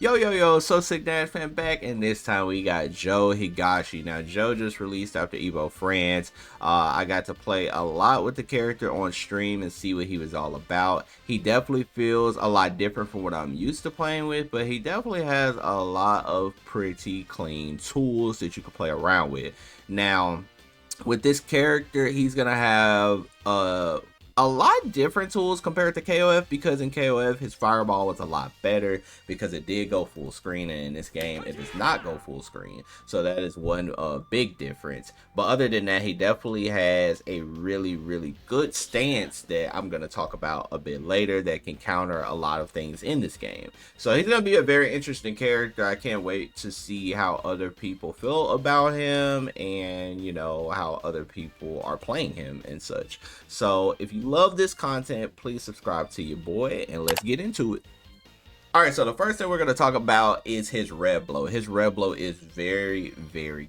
Yo, so sick Dash fan back, and this time we got Joe Higashi. Now, Joe just released after Evo France. I got to play a lot with the character on stream and see what he was all about. He definitely feels a lot different from what I'm used to playing with, but he definitely has a lot of pretty clean tools that you can play around with. Now, with this character, he's gonna have a lot different tools compared to KOF, because in KOF his fireball was a lot better because it did go full screen, and in this game it does not go full screen. So that is one big difference. But other than that, he definitely has a really good stance that I'm going to talk about a bit later that can counter a lot of things in this game. So he's going to be a very interesting character. I can't wait to see how other people feel about him, and you know, how other people are playing him and such. So if you love this content, please subscribe to your boy, and let's get into it. Alright, so the first thing we're going to talk about is his red blow. His red blow is very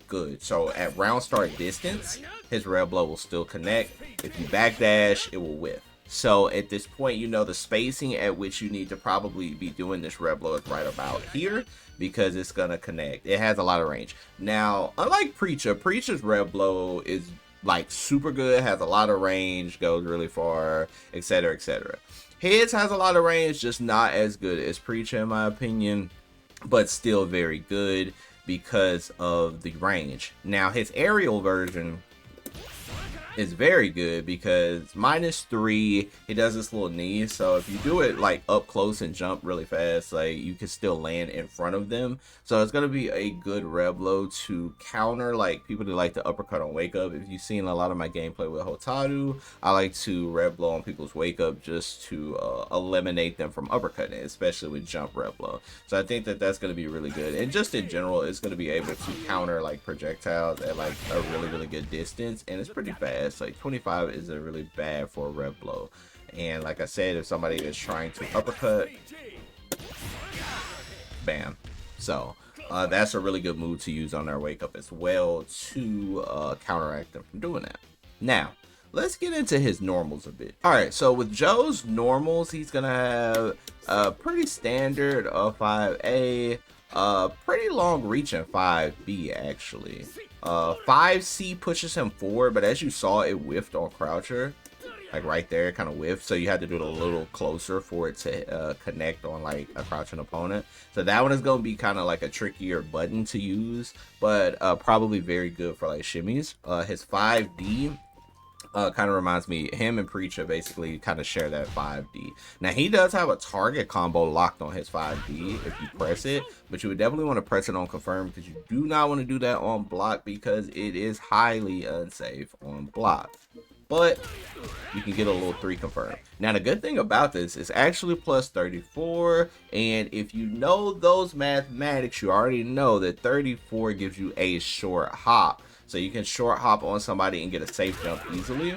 good. So at round start distance, his red blow will still connect. If you backdash, it will whiff. So at this point, you know the spacing at which you need to probably be doing this red blow is right about here, because it's going to connect. It has a lot of range. Now, unlike Preacher's red blow is like super good, has a lot of range, goes really far, etc. His has a lot of range, just not as good as Preacher in my opinion, but still very good because of the range. Now his aerial version is very good because -3, he does this little knee, so if you do it like up close and jump really fast, like you can still land in front of them. So it's going to be a good red blow to counter like people that like to uppercut on wake up. If you've seen a lot of my gameplay with COTW, I like to red blow on people's wake up just to eliminate them from uppercutting, especially with jump red blow. So I think that that's going to be really good, and just in general it's going to be able to counter like projectiles at like a really good distance, and it's pretty fast. Like 25 isn't really bad for a red blow. And like I said, if somebody is trying to uppercut, bam. So that's a really good move to use on their wake up as well to counteract them from doing that. Now let's get into his normals a bit. All right, so with Joe's normals, he's gonna have a pretty standard 5A, pretty long reach in 5B actually. 5C pushes him forward, but as you saw, it whiffed on Croucher, like right there, it kind of whiffed, so you had to do it a little closer for it to connect on like a crouching opponent. So that one is going to be kind of like a trickier button to use, but probably very good for like shimmies. His 5D kind of reminds me, him and Preacher basically kind of share that 5D. Now he does have a target combo locked on his 5D if you press it, but you would definitely want to press it on confirm, because you do not want to do that on block because it is highly unsafe on block. But you can get a little 3 confirm. Now the good thing about this is actually plus 34, and if you know those mathematics, you already know that 34 gives you a short hop. So you can short hop on somebody and get a safe jump easily,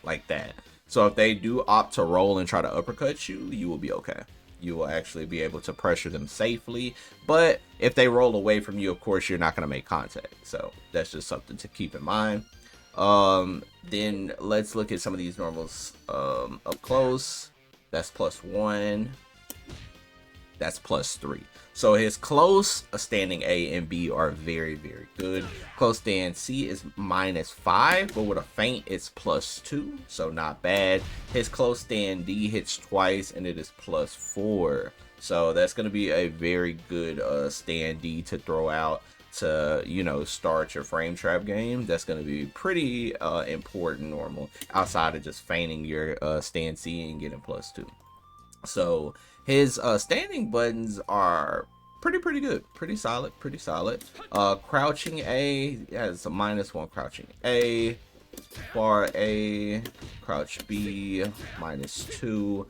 like that. So if they do opt to roll and try to uppercut you, you will be okay. You will actually be able to pressure them safely. But if they roll away from you, of course, you're not going to make contact. So that's just something to keep in mind. Then let's look at some of these normals up close. That's +1. That's +3. So his close standing A and B are very good. Close stand C is -5, but with a feint it's +2, so not bad. His close stand D hits twice and it is +4, so that's going to be a very good stand D to throw out to, you know, start your frame trap game. That's going to be pretty important normal, outside of just feigning your stand C and getting +2. So his standing buttons are pretty good, pretty solid. Crouching A has a -1 crouching A, bar A, crouch B, -2.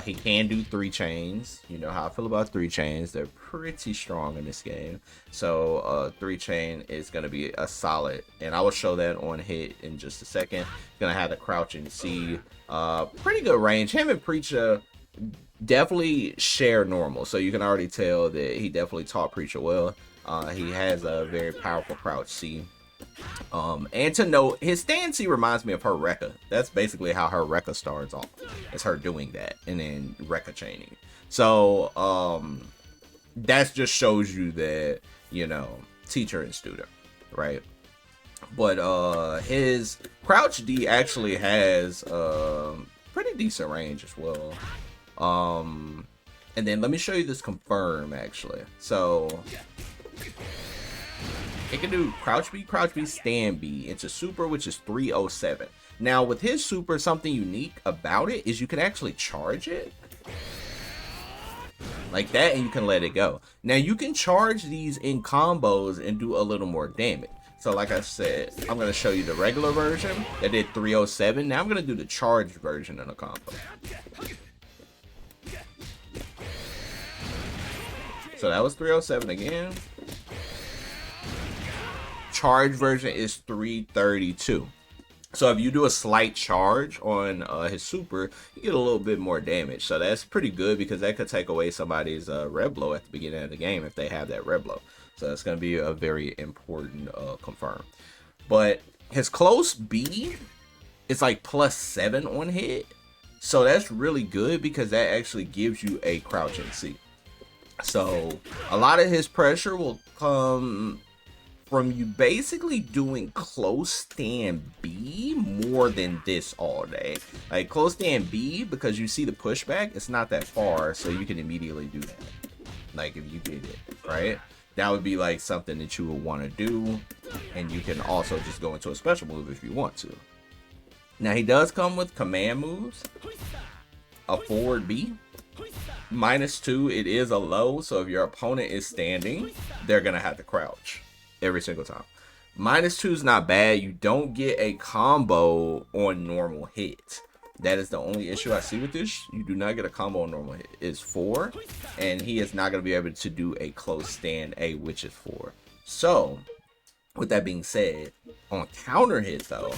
He can do 3 chains. You know how I feel about 3 chains. They're pretty strong in this game. So 3 chain is going to be a solid, and I will show that on hit in just a second. Gonna have the crouching C, pretty good range. Him and Preacher definitely share normal, so you can already tell that he definitely taught Preacher well. He has a very powerful crouch C. And to note, his stand C reminds me of her Rekka. That's basically how her Rekka starts off. It's her doing that and then Rekka chaining. So that just shows you that, you know, teacher and student, right? But his crouch D actually has pretty decent range as well. And then let me show you this confirm actually. So it can do crouch B, stand B into super, which is 307. Now with his super, something unique about it is you can actually charge it like that, and you can let it go. Now you can charge these in combos and do a little more damage. So like I said, I'm going to show you the regular version that did 307. Now I'm going to do the charged version in a combo. So that was 307 again. Charge version is 332. So if you do a slight charge on his super, you get a little bit more damage. So that's pretty good because that could take away somebody's red blow at the beginning of the game if they have that red blow. So that's going to be a very important confirm. But his close B is like +7 on hit. So that's really good because that actually gives you a crouching C. So a lot of his pressure will come from you basically doing close stand B more than this all day. Like close stand B, because you see the pushback, it's not that far, so you can immediately do that. Like if you get it, right? That would be like something that you would want to do, and you can also just go into a special move if you want to. Now he does come with command moves, a forward B, -2, it is a low, so if your opponent is standing, they're gonna have to crouch every single time. -2 is not bad. You don't get a combo on normal hit. That is the only issue I see with this. You do not get a combo on normal hit. It's 4, and he is not going to be able to do a close stand A, which is 4. So, with that being said, on counter hit though,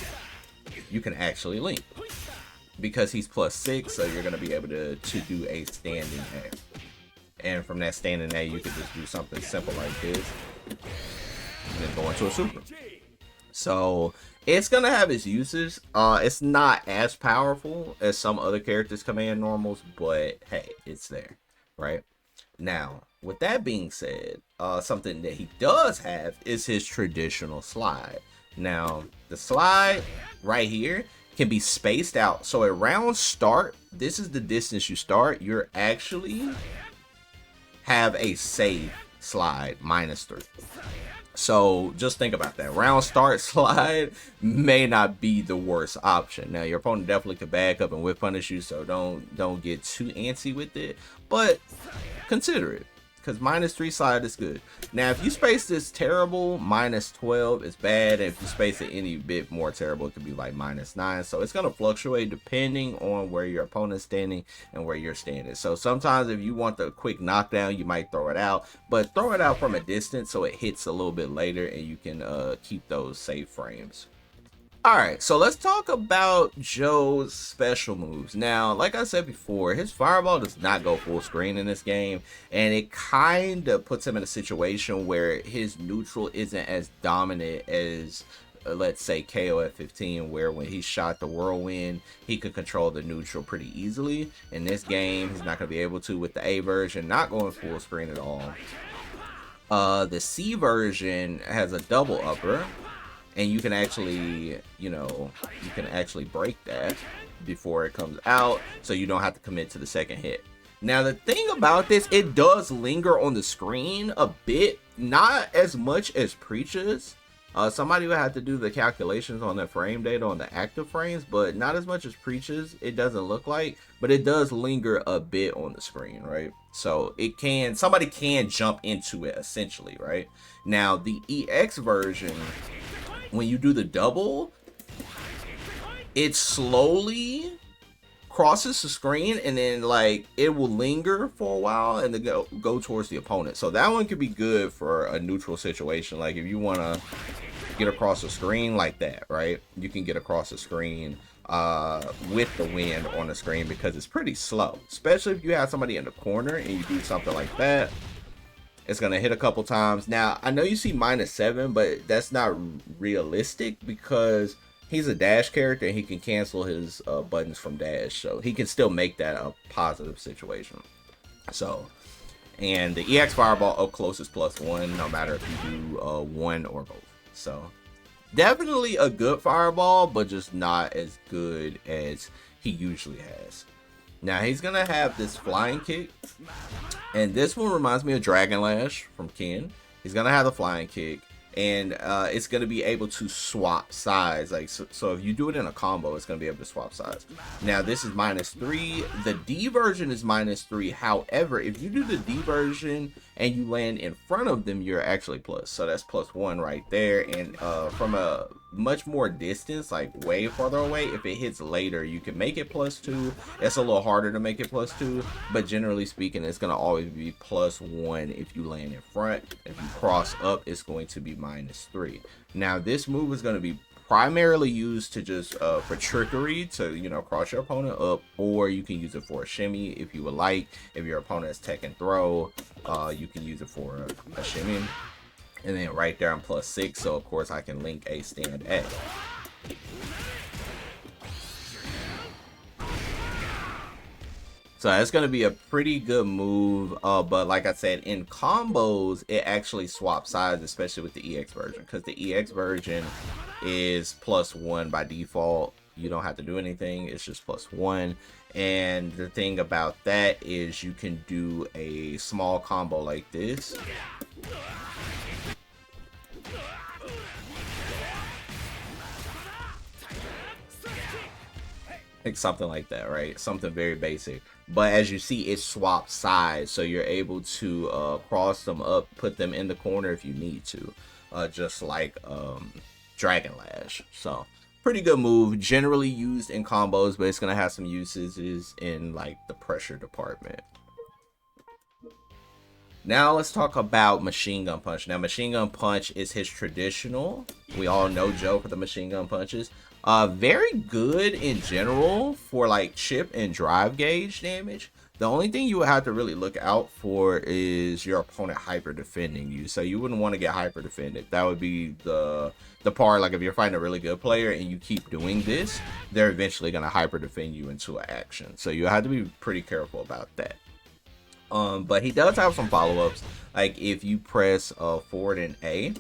you can actually link. Because he's +6, so you're going to be able to do a standing A. And from that standing A, you can just do something simple like this. And then go into a super. So it's gonna have its uses. It's not as powerful as some other characters' command normals, but hey, it's there, right? Now, with that being said, something that he does have is his traditional slide. Now, the slide right here can be spaced out. So at round start, this is the distance you start. You're actually have a safe slide -3. So just think about that. Round start slide may not be the worst option. Now your opponent definitely could back up and whip punish you, so don't get too antsy with it, but consider it, because -3 slide is good. Now if you space this terrible, -12 is bad, and if you space it any bit more terrible, it could be like -9. So it's going to fluctuate depending on where your opponent's standing and where you're standing. So sometimes if you want the quick knockdown, you might throw it out, but throw it out from a distance so it hits a little bit later and you can keep those save frames. Alright, so let's talk about Joe's special moves. Now, like I said before, his fireball does not go full screen in this game, and it kind of puts him in a situation where his neutral isn't as dominant as, let's say, KO at 15, where when he shot the whirlwind, he could control the neutral pretty easily. In this game, he's not going to be able to with the A version, not going full screen at all. The C version has a double upper, and you can actually, you know, you can actually break that before it comes out, so you don't have to commit to the second hit. Now the thing about this, it does linger on the screen a bit, not as much as Preach's. Somebody would have to do the calculations on the frame data on the active frames, but not as much as Preach's, it doesn't look like, but it does linger a bit on the screen, right? So it can, somebody can jump into it essentially, right? Now the EX version, when you do the double, it slowly crosses the screen, and then like it will linger for a while and then go towards the opponent. So that one could be good for a neutral situation. Like if you want to get across the screen like that, right? You can get across the screen with the wind on the screen because it's pretty slow, especially if you have somebody in the corner and you do something like that. It's going to hit a couple times. Now, I know you see -7, but that's not realistic because he's a dash character and he can cancel his buttons from dash. So he can still make that a positive situation. So, and the EX Fireball up close is +1, no matter if you do one or both. So, definitely a good Fireball, but just not as good as he usually has. Now, he's going to have this Flying Kick, and this one reminds me of Dragon Lash from Ken. He's going to have the Flying Kick, and it's going to be able to swap sides. Like so if you do it in a combo, it's going to be able to swap sides. Now this is -3. The D version is -3. However, if you do the D version and you land in front of them, you're actually plus. So that's +1 right there. And from a much more distance, like way farther away, if it hits later, you can make it +2. It's a little harder to make it +2, but generally speaking, it's going to always be +1 if you land in front. If you cross up, it's going to be -3. Now this move is going to be primarily used to just for trickery, to, you know, cross your opponent up, or you can use it for a shimmy if you would like. If your opponent has tech and throw, you can use it for a shimmy. And then right there I'm +6, so of course I can link a stand A. So that's going to be a pretty good move, but like I said, in combos, it actually swaps sides, especially with the EX version, because the EX version is +1 by default. You don't have to do anything, it's just +1. And the thing about that is you can do a small combo like this. Like something like that, right? Something very basic. But as you see, it swaps sides, so you're able to cross them up, put them in the corner if you need to, just like Dragon Lash. So pretty good move, generally used in combos, but it's gonna have some usages in like the pressure department. Now let's talk about Machine Gun Punch. Now Machine Gun Punch is his traditional. We all know Joe for the Machine Gun Punches. Very good in general for like chip and drive gauge damage. The only thing you would have to really look out for is your opponent hyper defending you. So you wouldn't want to get hyper defended. That would be the part, like if you're fighting a really good player and you keep doing this, they're eventually going to hyper defend you into an action. So you have to be pretty careful about that. But he does have some follow-ups. Like if you press forward and A,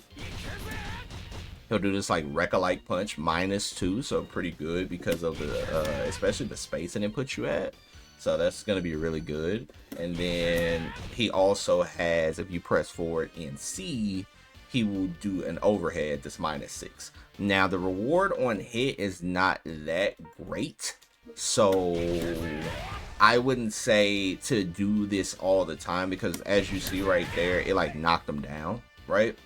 he'll do this like Recca-like punch -2, so pretty good because of the especially the spacing it puts you at. So that's going to be really good. And then he also has, if you press forward in C, he will do an overhead that's -6. Now the reward on hit is not that great, so I wouldn't say to do this all the time, because as you see right there, it like knocked them down, right?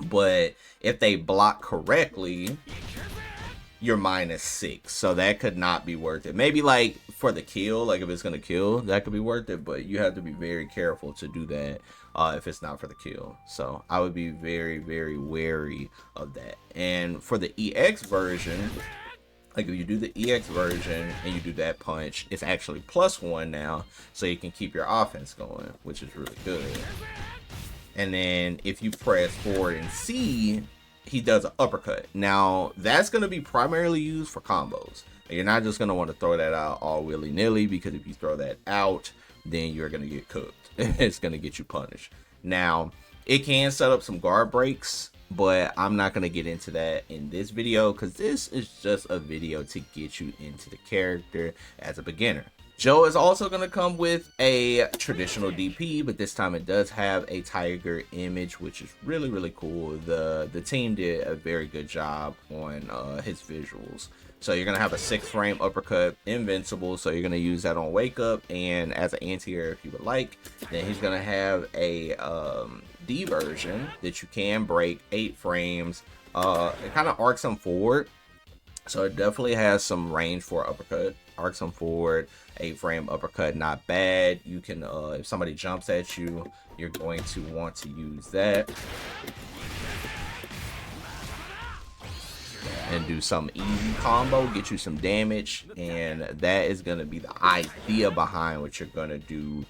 But if they block correctly, you're -6, so that could not be worth it. Maybe like for the kill, like if it's gonna kill, that could be worth it, but you have to be very careful to do that if it's not for the kill. So I would be very, very wary of that. And for the EX version, like if you do the EX version and you do that punch, it's actually +1 now, so you can keep your offense going, which is really good. And then if you press forward and C, he does an uppercut. Now that's going to be primarily used for combos. You're not just going to want to throw that out all willy-nilly, because if you throw that out, then you're going to get cooked. It's going to get you punished. Now it can set up some guard breaks, but I'm not going to get into that in this video, because this is just a video to get you into the character as a beginner. Joe is also going to come with a traditional DP, but this time it does have a tiger image, which is really, really cool. The team did a very good job on his visuals. So you're going to have a 6-frame uppercut, invincible, so you're going to use that on wake up and as an anti-air if you would like. Then he's going to have a D version that you can break 8 frames. It kind of arcs him forward, so it definitely has some range for uppercut. Arcs him forward, 8-frame uppercut, not bad. You can, if somebody jumps at you, you're going to want to use that and do some easy combo, get you some damage, and that is going to be the idea behind what you're going to do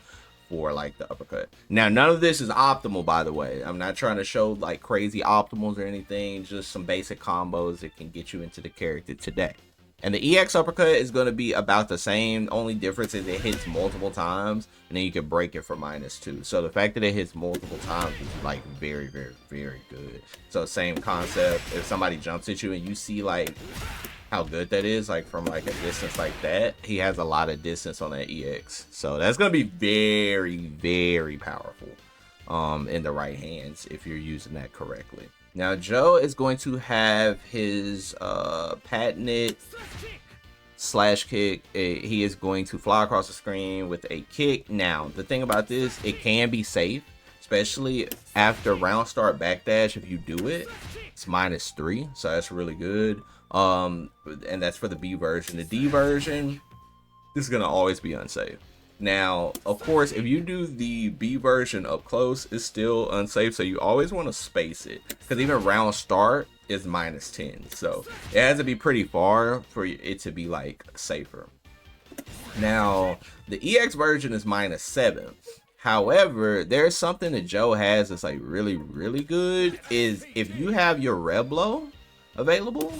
for like the uppercut. Now none of this is optimal, by the way. I'm not trying to show like crazy optimals or anything, just some basic combos that can get you into the character today. And the EX uppercut is going to be about the same. Only difference is it hits multiple times, and then you can break it for -2. So the fact that it hits multiple times is like very, very, very good. So same concept. If somebody jumps at you and you see like how good that is, like from like a distance like that, he has a lot of distance on that EX. So that's going to be very, very powerful in the right hands if you're using that correctly. Now Joe is going to have his patented slash kick. He is going to fly across the screen with a kick. Now the thing about this, it can be safe, especially after round start backdash. If you do it, it's -3, so that's really good. And that's for the B version. The D version, this is gonna always be unsafe. Now, of course, if you do the B version up close, it's still unsafe, so you always want to space it, because even round start is -10, so it has to be pretty far for it to be like safer. Now, the EX version is -7. However, there's something that Joe has that's like really, really good, is if you have your Reblo available,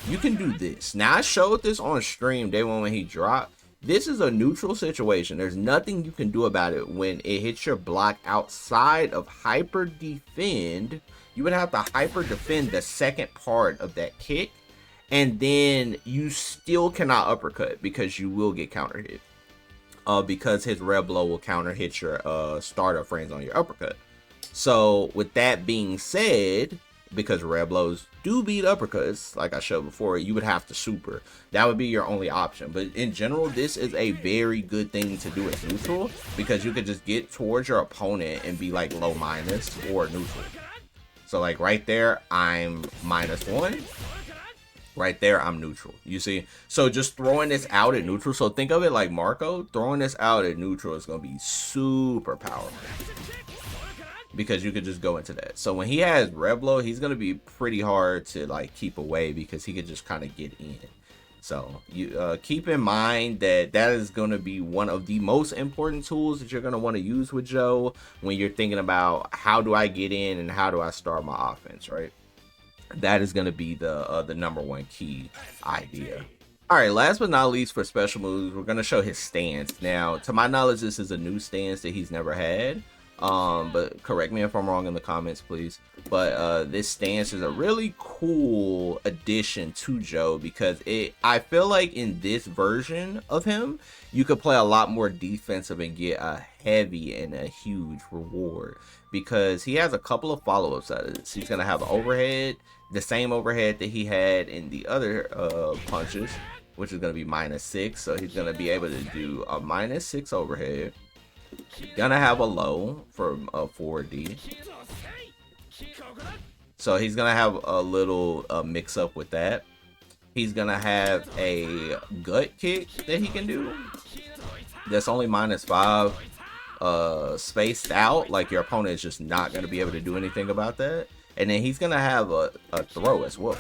you can do this. Now, I showed this on stream day one when he dropped. This is a neutral situation. There's nothing you can do about it. When it hits your block outside of hyper defend, you would have to hyper defend the second part of that kick, and then you still cannot uppercut because you will get counter hit. Because his Reblo will counter hit your startup frames on your uppercut. So with that being said, because Reblos do beat uppercuts, like I showed before, you would have to super. That would be your only option. But in general, this is a very good thing to do as neutral, because you could just get towards your opponent and be like low minus or neutral. So like right there, I'm -1. Right there, I'm neutral. You see? So just throwing this out at neutral. So think of it like Marco. Throwing this out at neutral is going to be super powerful, because you could just go into that. So when he has Reblo, he's going to be pretty hard to like keep away, because he could just kind of get in. So you keep in mind that that is going to be one of the most important tools that you're going to want to use with Joe when you're thinking about how do I get in and how do I start my offense, right? That is going to be the #1 key idea. All right, last but not least, for special moves, we're going to show his stance. Now, to my knowledge, this is a new stance that he's never had. But correct me if I'm wrong in the comments, please. But this stance is a really cool addition to Joe, because I feel like in this version of him, you could play a lot more defensive and get a heavy and a huge reward, because he has a couple of follow-ups out of this. He's gonna have overhead, the same overhead that he had in the other punches, which is gonna be -6. So he's gonna be able to do a -6 overhead. Gonna have a low for a 4D, so he's gonna have a little mix up with that. He's gonna have a gut kick that he can do that's only -5, spaced out, like your opponent is just not gonna be able to do anything about that. And then he's gonna have a throw as well.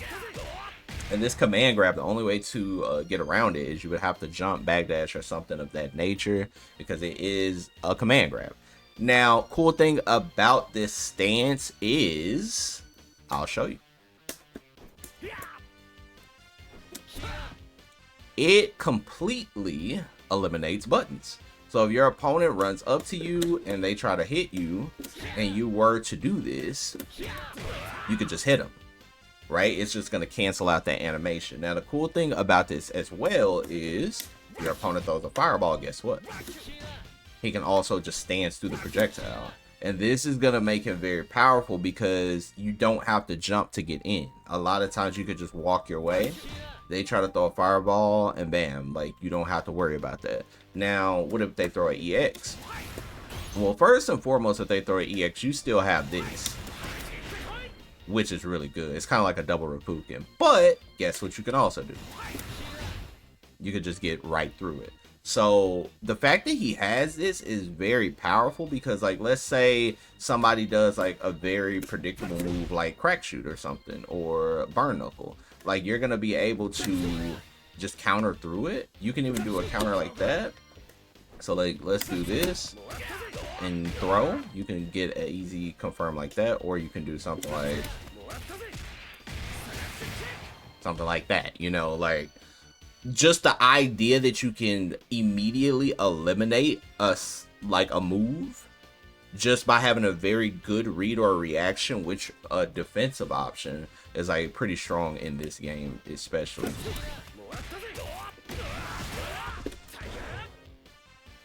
And this command grab, the only way to get around it is you would have to jump, backdash, or something of that nature, because it is a command grab. Now, cool thing about this stance is, I'll show you. It completely eliminates buttons. So if your opponent runs up to you and they try to hit you, and you were to do this, you could just hit them. Right? It's just going to cancel out that animation. Now, the cool thing about this as well is your opponent throws a fireball. Guess what? He can also just stance through the projectile. And this is going to make him very powerful, because you don't have to jump to get in. A lot of times you could just walk your way. They try to throw a fireball and bam, like you don't have to worry about that. Now, what if they throw an EX? Well, first and foremost, if they throw an EX, you still have this, which is really good. It's kind of like a double Rapukin. But guess what you can also do? You could just get right through it. So the fact that he has this is very powerful, because like, let's say somebody does like a very predictable move like crack shoot or something, or burn knuckle. Like, you're going to be able to just counter through it. You can even do a counter like that. So like, let's do this and throw. You can get an easy confirm like that, or you can do something like something like that, you know, like just the idea that you can immediately eliminate like a move just by having a very good read or reaction, which a defensive option is like pretty strong in this game, especially.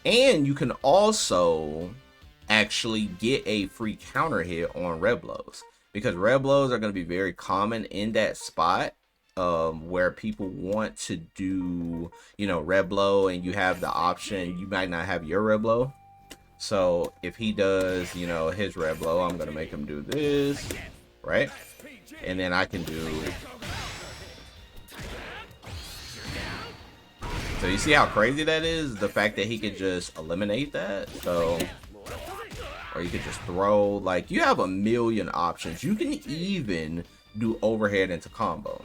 And you can also actually get a free counter hit on red blows, because red blows are going to be very common in that spot where people want to do, you know, red blow, and you have the option, you might not have your red blow. So if he does, you know, his red blow, I'm going to make him do this, right? And then I can do... So you see how crazy that is? The fact that he could just eliminate that. So, or you could just throw, like, you have a million options. You can even do overhead into combo.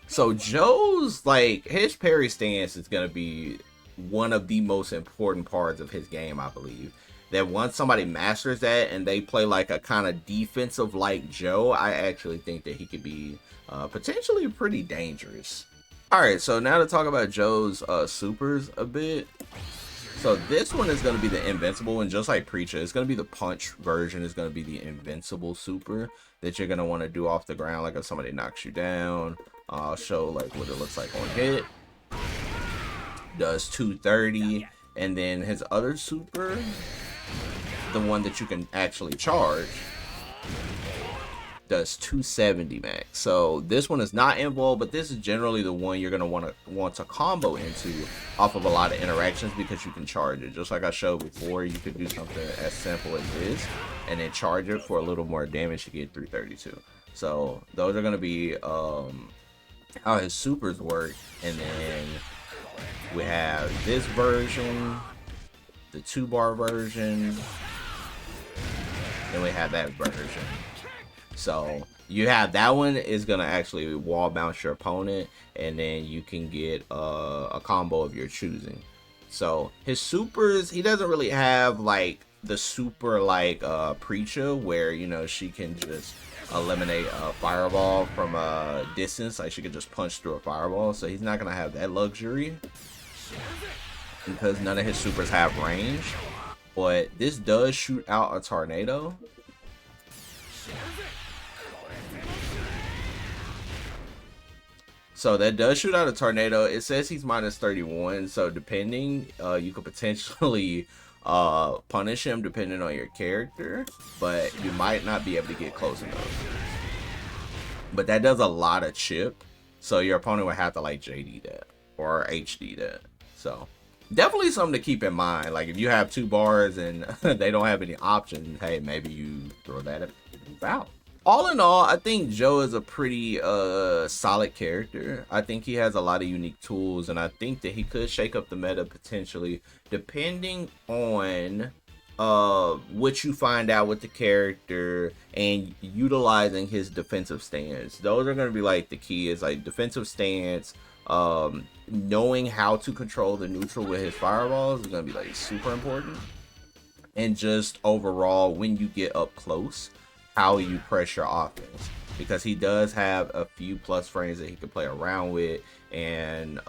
So Joe's, like, his parry stance is going to be one of the most important parts of his game, I believe. That once somebody masters that and they play like a kind of defensive like Joe, I actually think that he could be potentially pretty dangerous. All right, so now to talk about Joe's supers a bit. So this one is going to be the invincible one, just like Preacher. It's going to be the punch version. It's going to be the invincible super that you're going to want to do off the ground, like if somebody knocks you down. I'll show like what it looks like on hit. Does 230, and then his other super, the one that you can actually charge, does 270 max. So this one is not involved, but this is generally the one you're going to want to combo into off of a lot of interactions, because you can charge it. Just like I showed before, you could do something as simple as this and then charge it for a little more damage to get 332. So those are going to be how his supers work. And then we have this version, the 2-bar version, then we have that version. So you have that one is gonna actually wall bounce your opponent, and then you can get a combo of your choosing. So his supers, he doesn't really have like the super like Preacher, where, you know, she can just eliminate a fireball from a distance, like she could just punch through a fireball. So he's not gonna have that luxury because none of his supers have range. But this does shoot out a tornado. So that does shoot out a tornado. It says he's minus 31, so depending, you could potentially punish him depending on your character, but you might not be able to get close enough. But that does a lot of chip, so your opponent would have to like JD that or HD that. So definitely something to keep in mind. Like if you have 2 bars and they don't have any options, hey, maybe you throw that out. All in all, I think Joe is a pretty solid character. I think he has a lot of unique tools, and I think that he could shake up the meta potentially, depending on what you find out with the character and utilizing his defensive stance. Those are going to be like the key, is like defensive stance, knowing how to control the neutral with his fireballs is going to be like super important, and just overall when you get up close, how you press your offense, because he does have a few plus frames that he can play around with, and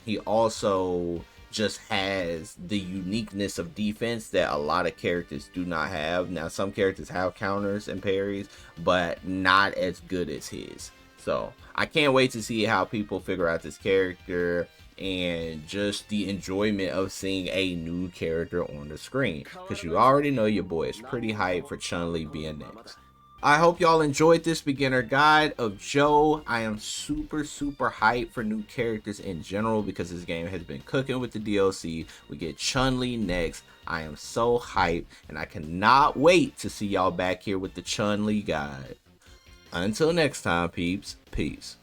he also just has the uniqueness of defense that a lot of characters do not have. Now some characters have counters and parries, but not as good as his. So I can't wait to see how people figure out this character, and just the enjoyment of seeing a new character on the screen, because you already know your boy is pretty hyped for Chun-Li being next. I hope y'all enjoyed this beginner guide of Joe. I am super hyped for new characters in general, because this game has been cooking with the DLC. We get Chun-Li next. I am so hyped, and I cannot wait to see y'all back here with the Chun-Li guide. Until next time, peeps, peace.